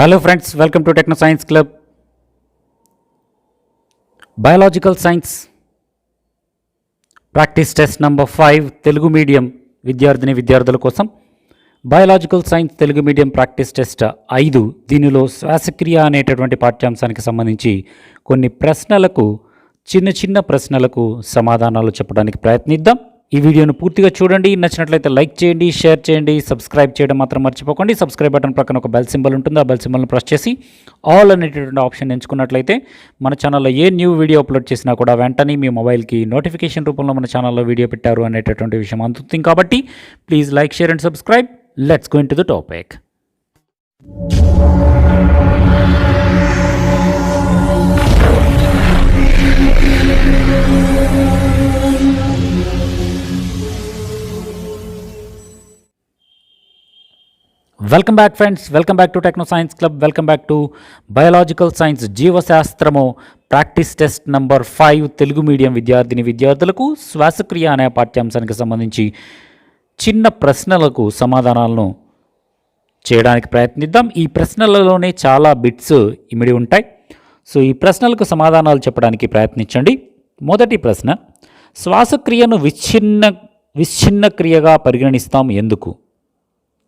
Hello friends, welcome to Techno Science club. Biological science practice test number 5 Telugu medium విద్యార్థుల కోసం biological science Telugu medium practice test 5 దీనిలో శ్వాసక్రియ అనేటటువంటి పాఠ్యాంశానికి సంబంధించి కొన్ని ప్రశ్నలకు చిన్న ప్రశ్నలకు సమాధానాలు చెప్పడానికి ప్రయత్నిద్దాం. ఈ వీడియోను పూర్తిగా చూడండి. నచ్చినట్లయితే లైక్ చేయండి, షేర్ చేయండి, సబ్స్క్రైబ్ చేయడం మాత్రం మర్చిపోకండి. సబ్స్క్రైబ్ బటన్ ప్రక్కన ఒక బెల్ సింబల్ ఉంటుంది. ఆ బెల్ సింబల్ను ప్రెస్ చేసి ఆల్ అనేటటువంటి ఆప్షన్ ఎంచుకున్నట్లయితే మన ఛానల్లో ఏ న్యూ వీడియో అప్లోడ్ చేసినా కూడా వెంటనే మీ మొబైల్కి నోటిఫికేషన్ రూపంలో మన ఛానల్లో వీడియో పెట్టారు అనేటటువంటి విషయం అందుతుంది. కాబట్టి please like, share and subscribe. Let's go into the topic. Welcome back friends, welcome back to Techno Science Club, welcome back to biological science జీవశాస్త్రము practice test number 5 Telugu medium విద్యార్థులకు శ్వాసక్రియ అనే పాఠ్యాంశానికి సంబంధించి చిన్న ప్రశ్నలకు సమాధానాలను చేయడానికి ప్రయత్నిద్దాం. ఈ ప్రశ్నలలోనే చాలా బిట్స్ ఇమిడి ఉంటాయి. సో ఈ ప్రశ్నలకు సమాధానాలు చెప్పడానికి ప్రయత్నించండి. మొదటి ప్రశ్న, శ్వాసక్రియను విచ్ఛిన్న క్రియగా పరిగణిస్తాం ఎందుకు?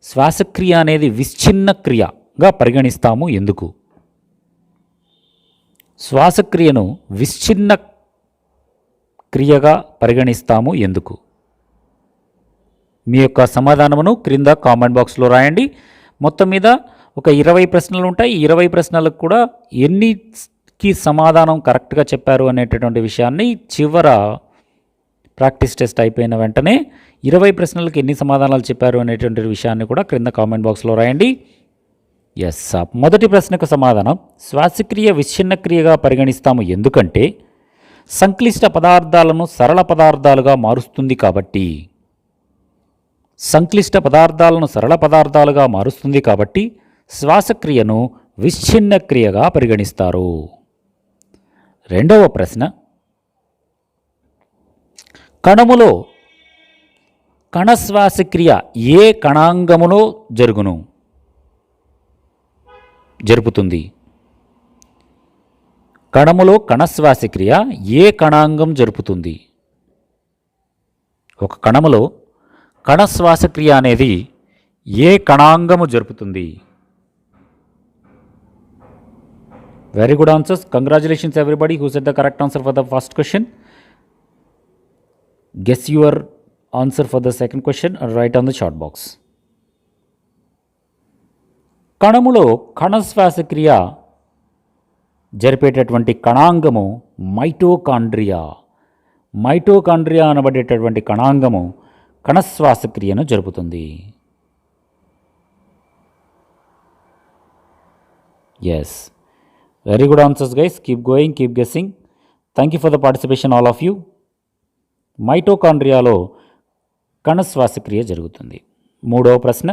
శ్వాసక్రియ అనేది విచ్ఛిన్న క్రియగా పరిగణిస్తాము ఎందుకు? శ్వాసక్రియను విచ్ఛిన్న క్రియగా పరిగణిస్తాము ఎందుకు? మీ యొక్క సమాధానమును క్రింద కామెంట్ బాక్స్లో రాయండి. మొత్తం మీద ఒక 20 ప్రశ్నలు ఉంటాయి. ఈ 20 ప్రశ్నలకు కూడా ఎన్నికి సమాధానం కరెక్ట్గా చెప్పారు అనేటటువంటి విషయాన్ని చివర ప్రాక్టీస్ టెస్ట్ అయిపోయిన వెంటనే 20 ప్రశ్నలకు ఎన్ని సమాధానాలు చెప్పారు అనేటువంటి విషయాన్ని కూడా క్రింద కామెంట్ బాక్స్లో రాయండి. ఎస్, మొదటి ప్రశ్నకు సమాధానం, శ్వాసక్రియ విచ్ఛిన్న క్రియగా పరిగణిస్తాము ఎందుకంటే సంక్లిష్ట పదార్థాలను సరళ పదార్థాలుగా మారుస్తుంది కాబట్టి. సంక్లిష్ట పదార్థాలను సరళ పదార్థాలుగా మారుస్తుంది కాబట్టి శ్వాసక్రియను విచ్ఛిన్న క్రియగా పరిగణిస్తారు. రెండవ ప్రశ్న, కణములో కణశ్వాసక్రియ ఏ కణాంగములో జరుపుతుంది? కణములో కణశ్వాసక్రియ ఏ కణాంగం జరుపుతుంది? ఒక కణములో కణశ్వాసక్రియ అనేది ఏ కణాంగము జరుపుతుంది? Very good answers. Congratulations everybody who said the correct answer for the first question. Guess your answer for the second question and write on the chat box. కణములో కణశ్వాసక్రియ జరిపేటటువంటి కణాంగము మైటోకాండ్రియా. మైటోకాండ్రియా అనబడేటటువంటి కణాంగము కణశ్వాసక్రియను జరుపుతుంది. Yes, very good answers guys. Keep going, keep guessing. Thank you for the participation all of you. మైటోకాండ్రియాలో కణశ్వాసక్రియ జరుగుతుంది. మూడవ ప్రశ్న,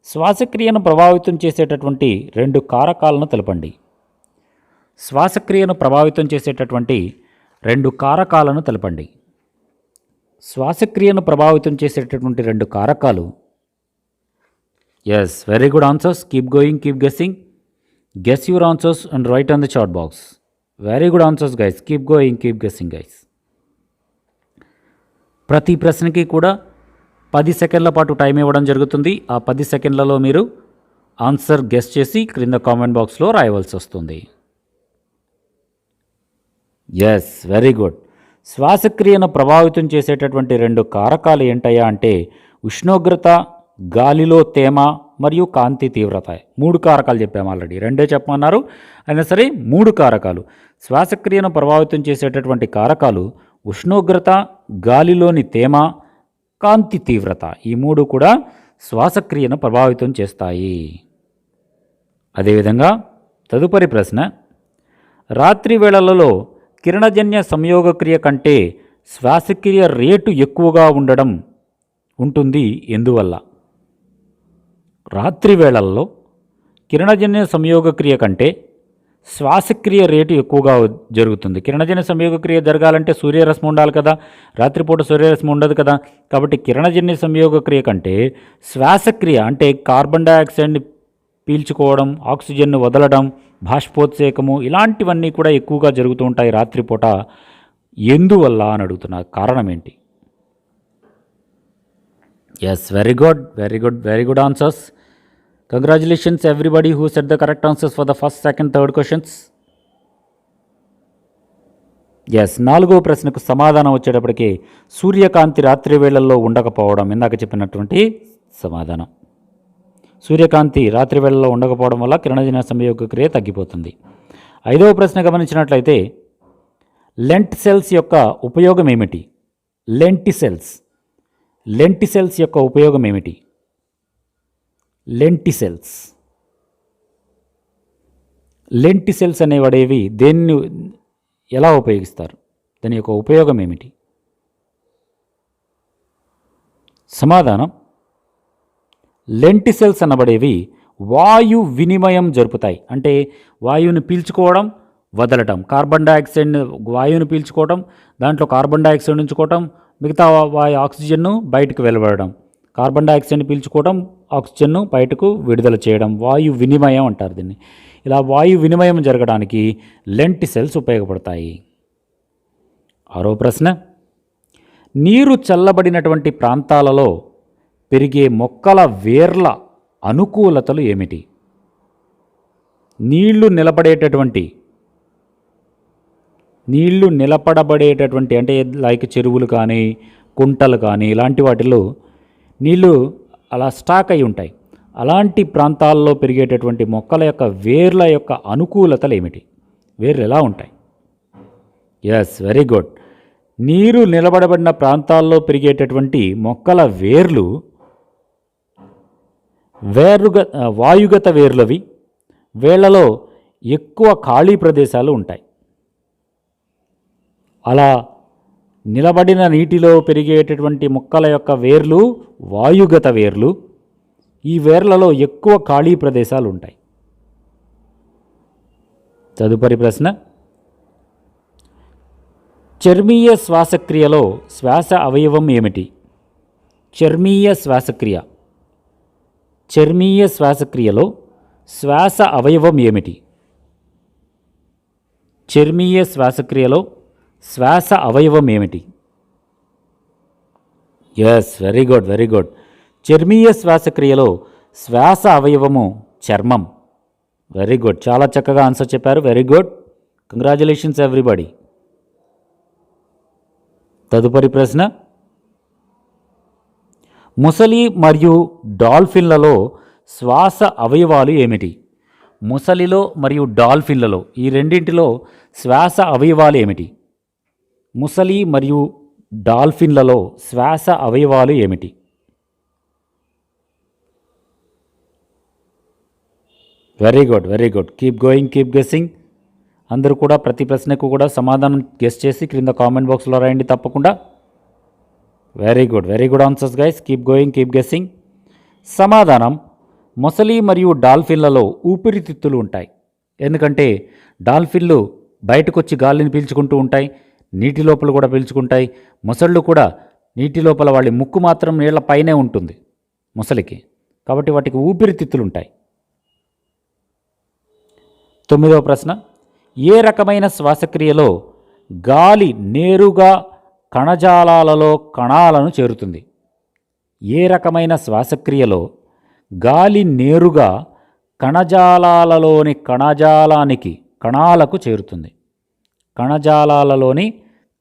శ్వాసక్రియను ప్రభావితం చేసేటటువంటి 2 కారకాలను తెలపండి. శ్వాసక్రియను ప్రభావితం చేసేటటువంటి 2 కారకాలను తెలపండి. శ్వాసక్రియను ప్రభావితం చేసేటటువంటి 2 కారకాలు. Yes, very good answers. Keep going, keep guessing. Guess your answers and write on the chat box. Very good answers guys. Keep going, keep guessing guys. ప్రతి ప్రశ్నకి కూడా 10 సెకండ్ల పాటు టైం ఇవ్వడం జరుగుతుంది. ఆ 10 సెకండ్లలో మీరు ఆన్సర్ గెస్ చేసి క్రింద కామెంట్ బాక్స్లో రాయవలసి వస్తుంది. Yes, very good. శ్వాసక్రియను ప్రభావితం చేసేటటువంటి 2 కారకాలు ఏంటయ్యా అంటే ఉష్ణోగ్రత, గాలిలో తేమ మరియు కాంతి తీవ్రత. 3 కారకాలు చెప్పాము ఆల్రెడీ. 2 చెప్పమన్నారు అయినా సరే 3 కారకాలు. శ్వాసక్రియను ప్రభావితం చేసేటటువంటి కారకాలు ఉష్ణోగ్రత, గాలిలోని తేమ, కాంతి తీవ్రత. ఈ 3 కూడా శ్వాసక్రియను ప్రభావితం చేస్తాయి. అదేవిధంగా తదుపరి ప్రశ్న, రాత్రి వేళలలో కిరణజన్య సంయోగక్రియ కంటే శ్వాసక్రియ రేటు ఎక్కువగా ఉంటుంది ఎందువల్ల? రాత్రి వేళల్లో కిరణజన్య సంయోగక్రియ కంటే శ్వాసక్రియ రేటు ఎక్కువగా జరుగుతుంది. కిరణజన్య సంయోగక్రియ జరగాలంటే సూర్యరశ్మి ఉండాలి కదా, రాత్రిపూట సూర్యరశ్మి ఉండదు కదా. కాబట్టి కిరణజన్య సంయోగక్రియ కంటే శ్వాసక్రియ అంటే కార్బన్ డైఆక్సైడ్ని పీల్చుకోవడం, ఆక్సిజన్ను వదలడం, బాష్పోత్సేకము ఇలాంటివన్నీ కూడా ఎక్కువగా జరుగుతూ ఉంటాయి రాత్రిపూట. ఎందువల్ల అని అడుగుతున్నారు. కారణం ఏంటి? Yes, very good, very good, very good answers. Congratulations everybody who set the correct answers for the first, second, third questions. Yes, 4వ ప్రశ్నకు సమాధానం వచ్చేటప్పటికి సూర్యకాంతి రాత్రి వేళల్లో ఉండకపోవడం, ఇందాక చెప్పినటువంటి సమాధానం. సూర్యకాంతి రాత్రి వేళల్లో ఉండకపోవడం వల్ల కిరణజన్య సంయోగ క్రియ తగ్గిపోతుంది. 5వ ప్రశ్న గమనించినట్లయితే లెంట్ సెల్స్ యొక్క ఉపయోగం ఏమిటి? లెంటిసెల్స్ యొక్క ఉపయోగం ఏమిటి? లెంటిసెల్స్ అనేవాడేవి దేన్ని ఎలా ఉపయోగిస్తారు? దాని యొక్క ఉపయోగం ఏమిటి? సమాధానం, లెంటిసెల్స్ అనబడేవి వాయు వినిమయం జరుపుతాయి. అంటే వాయువుని పీల్చుకోవడం, వదలటం, కార్బన్ డైఆక్సైడ్ వాయువుని పీల్చుకోవడం, దాంట్లో కార్బన్ డైఆక్సైడ్ ఉంచుకోవటం, మిగతా ఆక్సిజన్ను బయటకు వెలువడడం, కార్బన్ డైఆక్సైడ్ని పీల్చుకోవడం, ఆక్సిజన్ను బయటకు విడుదల చేయడం, వాయు వినిమయం అంటారు దీన్ని. ఇలా వాయు వినిమయం జరగడానికి లెంటిసెల్స్ ఉపయోగపడతాయి. 6వ ప్రశ్న, నీరు చల్లబడినటువంటి ప్రాంతాలలో పెరిగే మొక్కల వేర్ల అనుకూలతలు ఏమిటి? నీళ్లు నిలబడబడేటటువంటి అంటే లైక్ చెరువులు కానీ కుంటలు కానీ ఇలాంటి వాటిలో నీళ్లు అలా స్టాక్ అయి ఉంటాయి. అలాంటి ప్రాంతాల్లో పెరిగేటటువంటి మొక్కల యొక్క వేర్ల యొక్క అనుకూలతలు ఏమిటి? వేర్లు ఎలా ఉంటాయి? Yes, very good. నీరు నిలబడబడిన ప్రాంతాల్లో పెరిగేటటువంటి మొక్కల వేర్లు వాయుగత వేర్లవి. వేళ్లలో ఎక్కువ ఖాళీ ప్రదేశాలు ఉంటాయి. అలా నిలబడిన నీటిలో పెరిగేటటువంటి మొక్కల యొక్క వేర్లు వాయుగత వేర్లు. ఈ వేర్లలో ఎక్కువ ఖాళీ ప్రదేశాలు ఉంటాయి. తదుపరి ప్రశ్న, చర్మీయ శ్వాసక్రియలో శ్వాస అవయవం ఏమిటి? చర్మీయ శ్వాసక్రియలో శ్వాస అవయవం ఏమిటి? చర్మీయ శ్వాసక్రియలో శ్వాస అవయవం ఏమిటి? Yes, very good, very good. చర్మీయ శ్వాసక్రియలో శ్వాస అవయవము చర్మం. వెరీ గుడ్, చాలా చక్కగా ఆన్సర్ చెప్పారు. Very good, congratulations everybody. తదుపరి ప్రశ్న, ముసలి మరియు డాల్ఫిన్లలో శ్వాస అవయవాలు ఏమిటి? ముసలిలో మరియు డాల్ఫిన్లలో ఈ రెండింటిలో శ్వాస అవయవాలు ఏమిటి? ముసలి మరియు డాల్ఫిన్లలో శ్వాస అవయవాలు ఏమిటి? Very good, very good. Keep going, keep guessing. అందరూ కూడా ప్రతి ప్రశ్నకు కూడా సమాధానం గెస్ చేసి క్రింద కామెంట్ బాక్స్లో రాయండి తప్పకుండా. Very good, very good answers guys. Keep going, keep guessing. సమాధానం, మొసలి మరియు డాల్ఫిన్లలో ఊపిరితిత్తులు ఉంటాయి. ఎందుకంటే డాల్ఫిన్లు బయటకు వచ్చి గాలిని పీల్చుకుంటూ ఉంటాయి, నీటి లోపల కూడా పీల్చుకుంటాయి. మొసళ్ళు కూడా నీటి లోపల వాళ్ళ ముక్కు మాత్రం నీళ్ల పైనే ఉంటుంది మొసలికి, కాబట్టి వాటికి ఊపిరితిత్తులు ఉంటాయి. 9వ ప్రశ్న, ఏ రకమైన శ్వాసక్రియలో గాలి నేరుగా కణజాలాలలో కణాలను చేరుతుంది? ఏ రకమైన శ్వాసక్రియలో గాలి నేరుగా కణజాలాలలోని కణాలకు చేరుతుంది? కణజాలాలలోని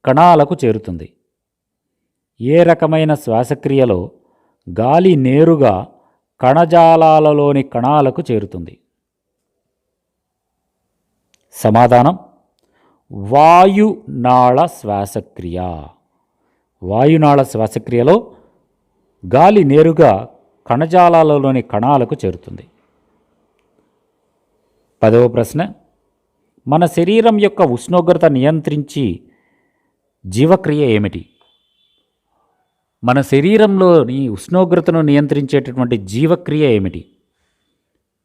కణాలకు చేరుతుంది. ఏ రకమైన శ్వాసక్రియలో గాలి నేరుగా కణజాలాలలోని కణాలకు చేరుతుంది? సమాధానం, వాయునాళ శ్వాసక్రియ. వాయునాళ శ్వాసక్రియలో గాలి నేరుగా కణజాలాలలోని కణాలకు చేరుతుంది. 10వ ప్రశ్న, మన శరీరం యొక్క ఉష్ణోగ్రత నియంత్రించి జీవక్రియ ఏమిటి? మన శరీరంలోని ఉష్ణోగ్రతను నియంత్రించేటటువంటి జీవక్రియ ఏమిటి?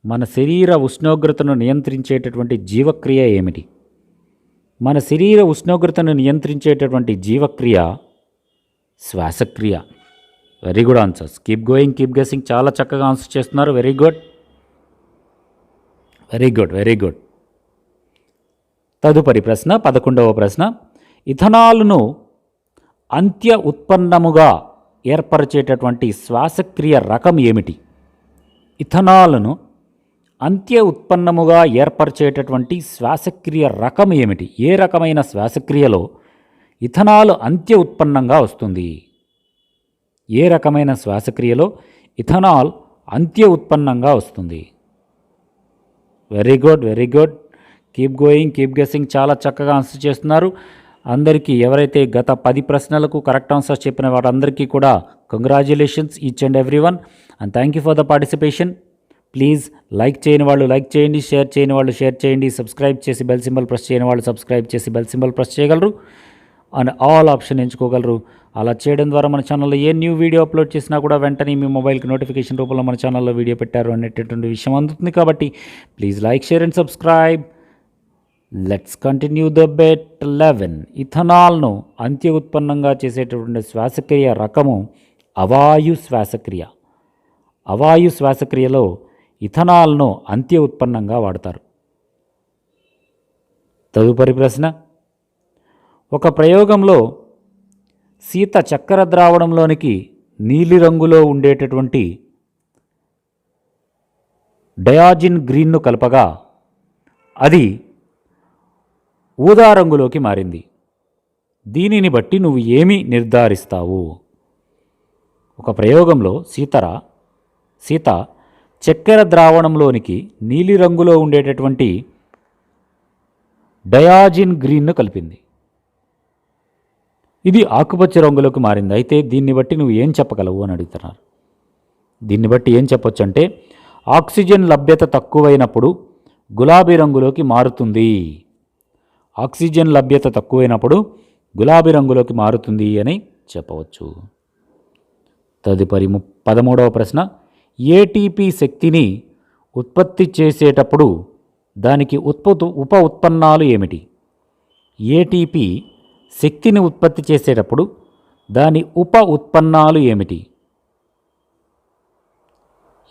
మన శరీర ఉష్ణోగ్రతను నియంత్రించేటటువంటి జీవక్రియ ఏమిటి? మన శరీర ఉష్ణోగ్రతను నియంత్రించేటటువంటి జీవక్రియ శ్వాసక్రియ. Very good answers. Keep going, keep guessing. చాలా చక్కగా ఆన్సర్ చేస్తున్నారు. Very good. Very good, very good. తదుపరి ప్రశ్న, 11వ ప్రశ్న. ఇథనాల్ను అంత్య ఉత్పన్నముగా ఏర్పరిచేటటువంటి శ్వాసక్రియ రకం ఏమిటి? ఇథనాల్ను అంత్య ఉత్పన్నముగా ఏర్పరిచేటటువంటి శ్వాసక్రియ రకం ఏమిటి? ఏ రకమైన శ్వాసక్రియలో ఇథనాల్ అంత్య ఉత్పన్నంగా వస్తుంది? ఏ రకమైన శ్వాసక్రియలో ఇథనాల్ అంత్య ఉత్పన్నంగా వస్తుంది? Very good, very good. Keep going, keep guessing. చాలా చక్కగా ఆన్సర్ చేస్తున్నారు. అందరికీ, ఎవరైతే గత 10 ప్రశ్నలకు కరెక్ట్ ఆన్సర్స్ చెప్పిన వారందరికీ కూడా congratulations each and every one, and thank you for the participation. Please like చేయని వాళ్ళు లైక్ చేయండి, షేర్ చేయని వాళ్ళు షేర్ చేయండి, సబ్స్క్రైబ్ చేసి బెల్ సింబల్ ప్రెస్ చేయని వాళ్ళు సబ్స్క్రైబ్ చేసి బెల్ సింబల్ ప్రెస్ చేయగలరు అండ్ ఆల్ ఆప్షన్ ఎంచుకోగలరు. అలా చేయడం ద్వారా మన ఛానల్లో ఏ న్యూ వీడియో అప్లోడ్ చేసినా కూడా వెంటనే మీ మొబైల్కి నోటిఫికేషన్ రూపంలో మన ఛానల్లో వీడియో పెట్టారు అనేటటువంటి విషయం అందుతుంది. కాబట్టి please like, share and subscribe. Let's continue the bet. 11. ఇథనాల్ను అంత్య ఉత్పన్నంగా చేసేటటువంటి శ్వాసక్రియ రకము అవాయు శ్వాసక్రియ. అవాయు శ్వాసక్రియలో ఇథనాల్ను అంత్య ఉత్పన్నంగా వాడతారు. తదుపరి ప్రశ్న. ఒక ప్రయోగంలో సీత చక్కెర ద్రావణంలోనికి నీలిరంగులో ఉండేటటువంటి డయాజిన్ గ్రీన్ను కలపగా అది ఊదా రంగులోకి మారింది. దీనిని బట్టి నువ్వు ఏమి నిర్ధారిస్తావు? ఒక ప్రయోగంలో సీత చక్కెర ద్రావణంలోనికి నీలిరంగులో ఉండేటటువంటి డయాజిన్ గ్రీన్ను కలిపింది. ఇది ఆకుపచ్చ రంగులోకి మారింది. అయితే దీన్ని బట్టి నువ్వు ఏం చెప్పగలవు అని అడుగుతున్నారు. దీన్ని బట్టి ఏం చెప్పొచ్చు అంటే, ఆక్సిజన్ లభ్యత తక్కువైనప్పుడు గులాబీ రంగులోకి మారుతుంది. ఆక్సిజన్ లభ్యత తక్కువైనప్పుడు గులాబీ రంగులోకి మారుతుంది అని చెప్పవచ్చు. తదుపరి 13వ ప్రశ్న. ఏటీపీ శక్తిని ఉత్పత్తి చేసేటప్పుడు దానికి ఉప ఉత్పన్నాలు ఏమిటి? ఏటీపీ శక్తిని ఉత్పత్తి చేసేటప్పుడు దాని ఉప ఉత్పన్నాలు ఏమిటి?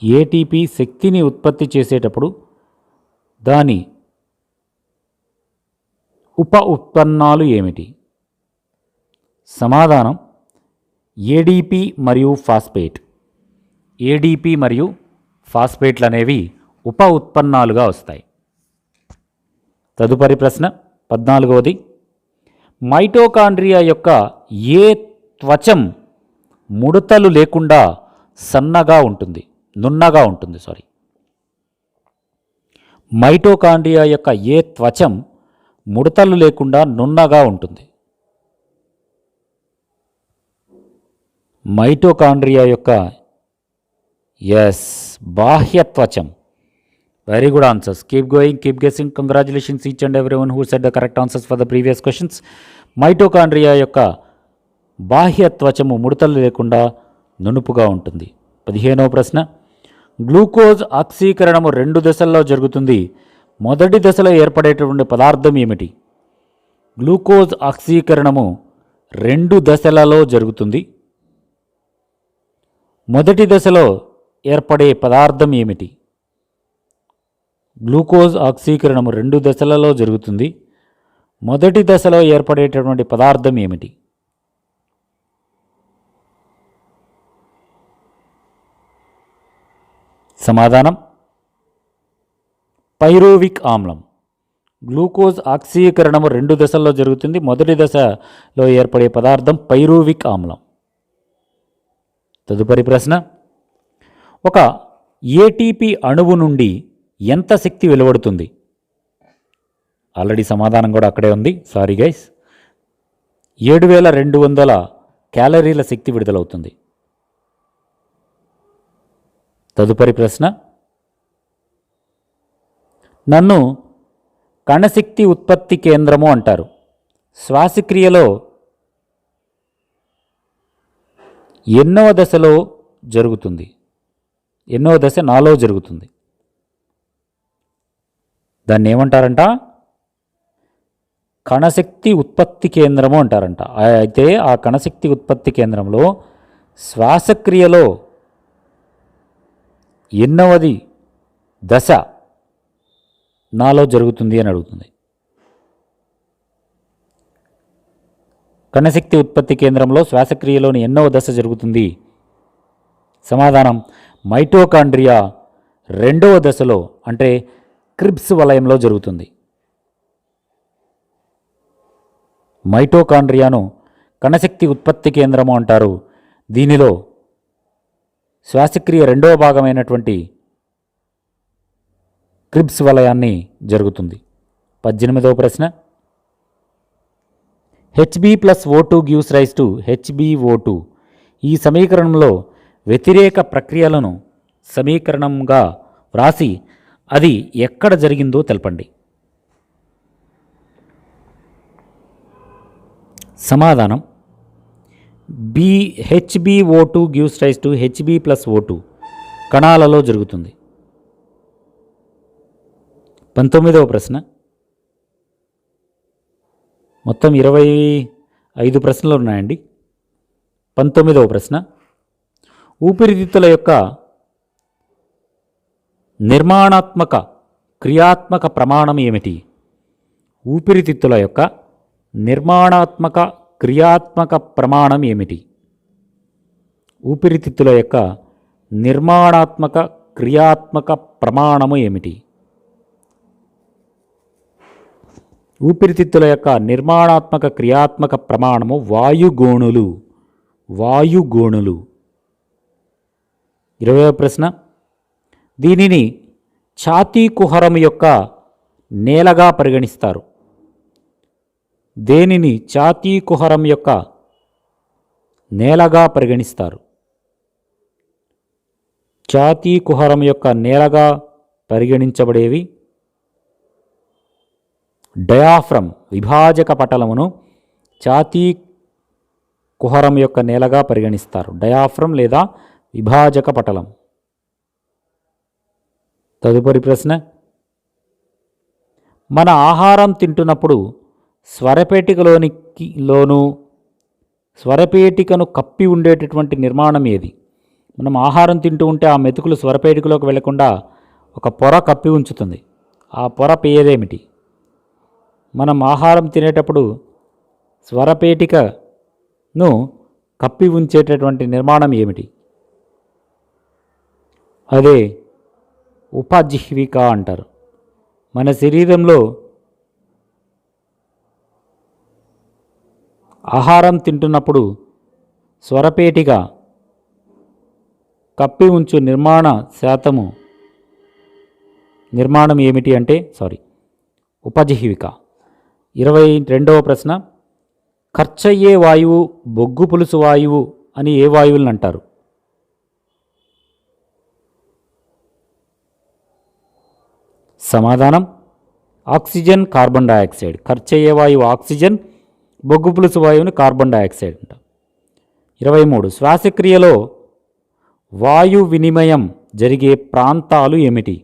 ఏటీపీ శక్తిని ఉత్పత్తి చేసేటప్పుడు దాని ఉప ఉత్పన్నాలు ఏమిటి? సమాధానం ఏడీపీ మరియు ఫాస్ఫేట్. ఏడీపీ మరియు ఫాస్ఫేట్లు అనేవి ఉప ఉత్పన్నాలుగా వస్తాయి. తదుపరి ప్రశ్న 14వది. మైటోకాండ్రియా యొక్క ఏ త్వచం ముడతలు లేకుండా నున్నగా ఉంటుంది. మైటోకాండ్రియా యొక్క ఏ త్వచం ముడతలు లేకుండా నున్నగా ఉంటుంది? మైటోకాండ్రియా యొక్క బాహ్య త్వచం. Very good answers. Keep going, keep guessing. Congratulations each and every one who said the correct answers for the previous questions. Mitochondria యొక్క బాహ్య త్వచము ముడతలు లేకుండా నునుపుగా ఉంటుంది. 15వ ప్రశ్న. గ్లూకోజ్ ఆక్సీకరణము 2 దశల్లో జరుగుతుంది. మొదటి దశలో ఏర్పడేటటువంటి పదార్థం ఏమిటి? గ్లూకోజ్ ఆక్సీకరణము 2 దశలలో జరుగుతుంది. మొదటి దశలో ఏర్పడే పదార్థం ఏమిటి? గ్లూకోజ్ ఆక్సీకరణము 2 దశలలో జరుగుతుంది. మొదటి దశలో ఏర్పడేటటువంటి పదార్థం ఏమిటి? సమాధానం పైరువిక్ ఆమ్లం. గ్లూకోజ్ ఆక్సీకరణము 2 దశల్లో జరుగుతుంది. మొదటి దశలో ఏర్పడే పదార్థం పైరువిక్ ఆమ్లం. తదుపరి ప్రశ్న. ఒక ఏటీపీ అణువు నుండి ఎంత శక్తి వెలువడుతుంది? ఆల్రెడీ సమాధానం కూడా అక్కడే ఉంది. Sorry guys. 7200 క్యాలరీల శక్తి విడుదలవుతుంది. తదుపరి ప్రశ్న. నన్ను కణశక్తి ఉత్పత్తి కేంద్రము అంటారు. శ్వాసక్రియలో ఎన్నవ దశలో జరుగుతుంది? ఎన్నవ దశ నాలో జరుగుతుంది. దాన్ని ఏమంటారంట? కణశక్తి ఉత్పత్తి కేంద్రము అంటారంట. అయితే ఆ కణశక్తి ఉత్పత్తి కేంద్రంలో శ్వాసక్రియలో ఎన్నవది దశ నాలో జరుగుతుంది అని అడుగుతుంది. కణశక్తి ఉత్పత్తి కేంద్రంలో శ్వాసక్రియలోని ఎన్నవ దశ జరుగుతుంది? సమాధానం మైటోకాండ్రియా రెండవ దశలో అంటే క్రిబ్స్ వలయంలో జరుగుతుంది. మైటోకాండ్రియాను కణశక్తి ఉత్పత్తి కేంద్రము అంటారు. దీనిలో శ్వాసక్రియ రెండవ భాగమైనటువంటి క్రిబ్స్ వలయాన్ని జరుగుతుంది. 18వ ప్రశ్న, Hb+O2 gives rise to HbO2. ఈ సమీకరణంలో వ్యతిరేక ప్రక్రియలను సమీకరణంగా వ్రాసి అది ఎక్కడ జరిగిందో తెలపండి. సమాధానం HbO2 gives rise to Hb+O2 కణాలలో జరుగుతుంది. 19వ ప్రశ్న, మొత్తం 25 ప్రశ్నలు ఉన్నాయండి. 19వ ప్రశ్న, ఊపిరితిత్తుల యొక్క నిర్మాణాత్మక క్రియాత్మక ప్రమాణం ఏమిటి? ఊపిరితిత్తుల యొక్క నిర్మాణాత్మక క్రియాత్మక ప్రమాణం ఏమిటి? ఊపిరితిత్తుల యొక్క నిర్మాణాత్మక క్రియాత్మక ప్రమాణము ఏమిటి? ఊపిరితిత్తుల యొక్క నిర్మాణాత్మక క్రియాత్మక ప్రమాణము వాయుగోణులు. వాయుగోణులు. 20వ ప్రశ్న, దీనిని ఛాతీ కుహరం యొక్క నేలగా పరిగణిస్తారు. దేనిని ఛాతీ కుహరం యొక్క నేలగా పరిగణిస్తారు? ఛాతీ కుహరం యొక్క నేలగా పరిగణించబడేవి డయాఫ్రమ్ విభాజక పటలమును ఛాతీ కుహరం యొక్క నేలగా పరిగణిస్తారు. డయాఫ్రమ్ లేదా విభాజక పటలం. తదుపరి ప్రశ్న, మన ఆహారం తింటున్నప్పుడు స్వరపేటికను కప్పి ఉండేటటువంటి నిర్మాణం ఏది? మనం ఆహారం తింటూ ఉంటే ఆ మెతుకులు స్వరపేటికలోకి వెళ్లకుండా ఒక పొర కప్పి ఉంచుతుంది. ఆ పొర పేరేమిటి? మనం ఆహారం తినేటప్పుడు స్వరపేటికను కప్పి ఉంచేటటువంటి నిర్మాణం ఏమిటి? అదే ఉపజిహ్విక అంటారు. మన శరీరంలో ఆహారం తింటున్నప్పుడు స్వరపేటిక కప్పి ఉంచు నిర్మాణం ఏమిటి అంటే ఉపజిహ్విక. 22వ ప్రశ్న, ఖర్చయ్యే వాయువు బొగ్గు పులుసు వాయువు అని ఏ వాయువులను అంటారు? సమాధానం ఆక్సిజన్, కార్బన్ డయాక్సైడ్. ఖర్చయ్యే వాయువు ఆక్సిజన్, బొగ్గు పులుసు వాయువుని కార్బన్ డయాక్సైడ్ అంటారు. 23, శ్వాసక్రియలో వాయు వినిమయం జరిగే ప్రాంతాలు ఏమిటి?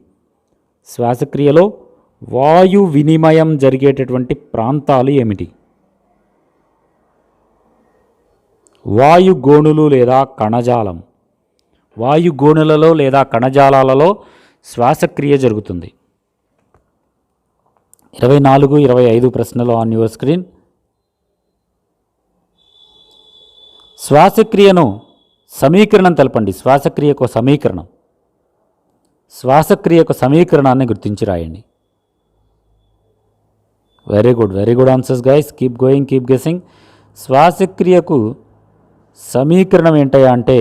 శ్వాసక్రియలో వాయు వినిమయం జరిగేటటువంటి ప్రాంతాలు ఏమిటి? వాయుగోణులు లేదా కణజాలం. వాయుగోణులలో లేదా కణజాలాలలో శ్వాసక్రియ జరుగుతుంది. 24, 25 ప్రశ్నలు ఆన్ యువర్ స్క్రీన్. శ్వాసక్రియను సమీకరణం తెలపండి. శ్వాసక్రియకు సమీకరణాన్ని గుర్తించి రాయండి. Very good answers guys. Keep going, keep guessing. శ్వాసక్రియకు సమీకరణం ఏంటయ్యా అంటే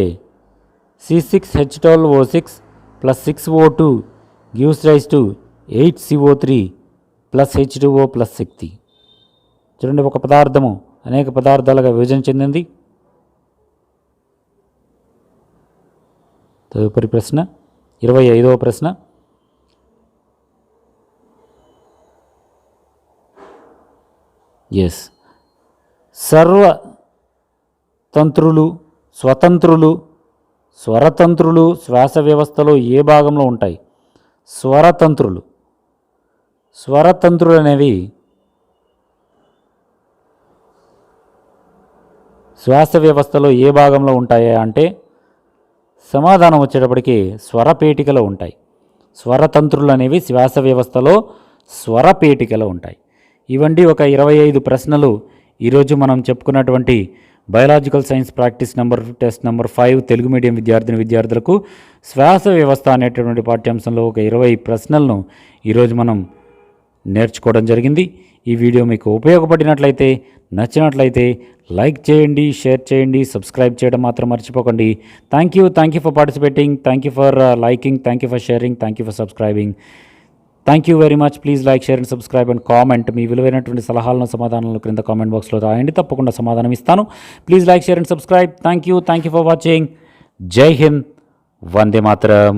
C6H12O6 + 6O2 gives rise to 8CO3 + H2O + శక్తి. చూడండి, ఒక పదార్థము అనేక పదార్థాలుగా విభజన చెందింది. తదుపరి ప్రశ్న 25వ ప్రశ్న, స్వరతంత్రులు శ్వాస వ్యవస్థలో ఏ భాగంలో ఉంటాయి? స్వరతంత్రులు అనేవి శ్వాస వ్యవస్థలో ఏ భాగంలో ఉంటాయా అంటే సమాధానం వచ్చేటప్పటికి స్వరపేటికలో ఉంటాయి. స్వరతంత్రులు అనేవి శ్వాస వ్యవస్థలో స్వరపేటికలో ఉంటాయి. ఇవండి ఒక 25 ప్రశ్నలు ఈరోజు మనం చెప్పుకున్నటువంటి biological science practice test number 5 Telugu medium విద్యార్థులకు శ్వాస వ్యవస్థ అనేటటువంటి పాఠ్యాంశంలో ఒక 20 ప్రశ్నలను ఈరోజు మనం నేర్చుకోవడం జరిగింది. ఈ వీడియో మీకు ఉపయోగపడినట్లయితే, నచ్చినట్లయితే లైక్ చేయండి, షేర్ చేయండి, సబ్స్క్రైబ్ చేయడం మాత్రం మర్చిపోకండి. Thank you for participating, thank you for liking, thank you for sharing, thank you for subscribing. Thank you very much. Please like, share and subscribe and comment. మీ విలువైనటువంటి సలహాలను, సమాధానాలను క్రింద కామెంట్ బాక్స్లో రాయండి, తప్పకుండా సమాధానం ఇస్తాను. Please like, share and subscribe. Thank you for watching. జై హింద్, వందే మాతరం.